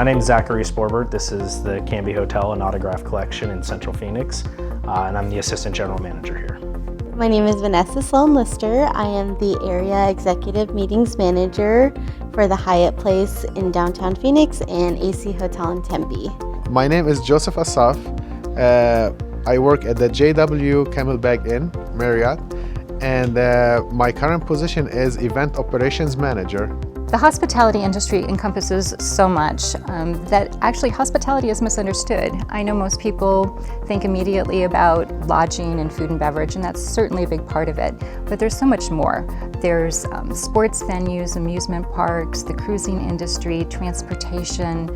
My name is Zachary Sporbert. This is the Canby Hotel and Autograph Collection in Central Phoenix, and I'm the Assistant General Manager here. My name is Vanessa Sloan-Lister. I am the Area Executive Meetings Manager for the Hyatt Place in downtown Phoenix and AC Hotel in Tempe. My name is Joseph Asaf. I work at the JW Camelback Inn, Marriott, and my current position is Event Operations Manager. The hospitality industry encompasses so much that actually hospitality is misunderstood. I know most people think immediately about lodging and food and beverage, and that's certainly a big part of it, but there's so much more. There's sports venues, amusement parks, the cruising industry, transportation,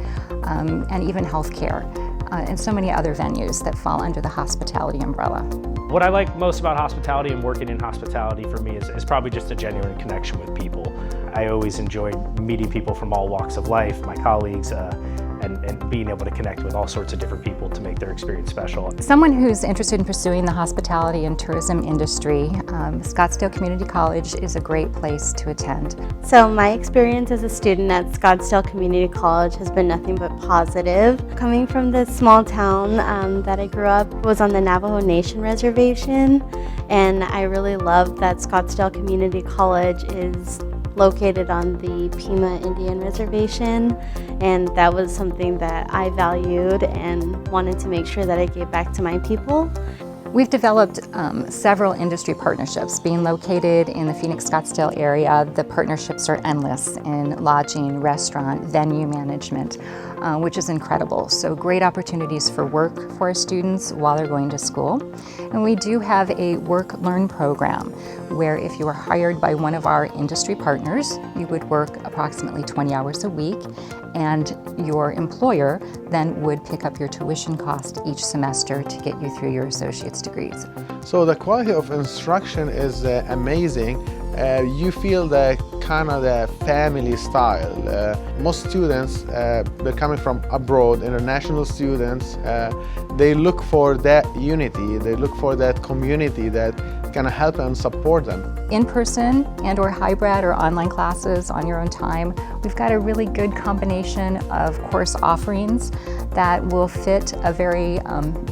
and even healthcare, and so many other venues that fall under the hospitality umbrella. What I like most about hospitality and working in hospitality for me is probably just a genuine connection with people. I always enjoy meeting people from all walks of life, my colleagues, and being able to connect with all sorts of different people to make their experience special. Someone who's interested in pursuing the hospitality and tourism industry, Scottsdale Community College is a great place to attend. So my experience as a student at Scottsdale Community College has been nothing but positive. Coming from this small town that I grew up was on the Navajo Nation reservation, and I really love that Scottsdale Community College is located on the Pima Indian Reservation, and that was something that I valued and wanted to make sure that I gave back to my people. We've developed several industry partnerships. Being located in the Phoenix-Scottsdale area, the partnerships are endless in lodging, restaurant, venue management, which is incredible. So great opportunities for work for our students while they're going to school. And we do have a work-learn program where if you are hired by one of our industry partners, you would work approximately 20 hours a week, and your employer then would pick up your tuition cost each semester to get you through your associate's degrees. So the quality of instruction is amazing. You feel the kind of the family style. Most students, they're coming from abroad, international students, they look for that unity, they look for that community that can help and support them. In-person and or hybrid or online classes on your own time, we've got a really good combination of course offerings that will fit a very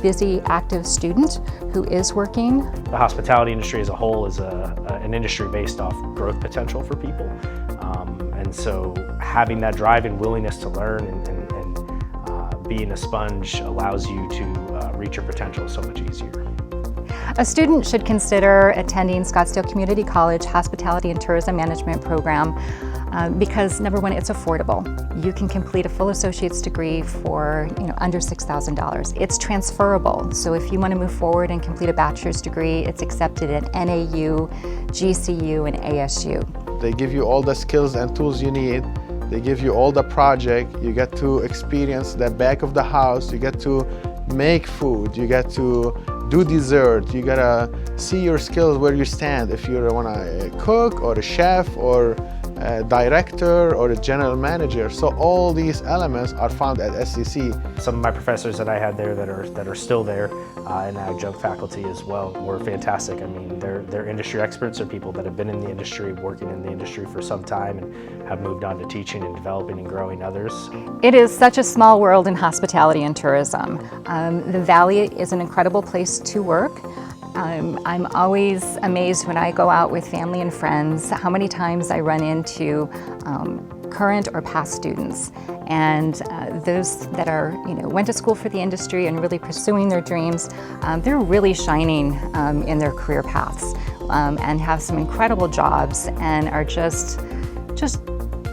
busy, active student who is working. The hospitality industry as a whole is an industry based off growth potential for people. And so having that drive and willingness to learn and being a sponge allows you to reach your potential so much easier. A student should consider attending Scottsdale Community College Hospitality and Tourism Management program because number one, it's affordable. You can complete a full associate's degree for under $6,000. It's transferable, so if you want to move forward and complete a bachelor's degree, it's accepted at NAU, GCU, and ASU. They give you all the skills and tools you need. They give you all the project. You get to experience the back of the house. You get to make food. You get to do dessert. You gotta see your skills where you stand. If you want to cook or a chef or a director or a general manager. So all these elements are found at SCC. Some of my professors that I had there that are still there and adjunct faculty as well were fantastic. I mean, they're industry experts, or people that have been in the industry, working in the industry for some time and have moved on to teaching and developing and growing others. It is such a small world in hospitality and tourism. The Valley is an incredible place to work. I'm always amazed when I go out with family and friends how many times I run into current or past students, and those that are went to school for the industry and really pursuing their dreams. They're really shining in their career paths and have some incredible jobs and are just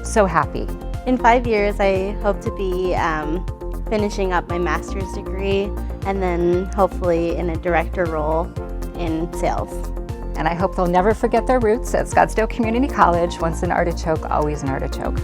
so happy. In 5 years, I hope to be finishing up my master's degree and then hopefully in a director role in sales. And I hope they'll never forget their roots at Scottsdale Community College. Once an artichoke, always an artichoke.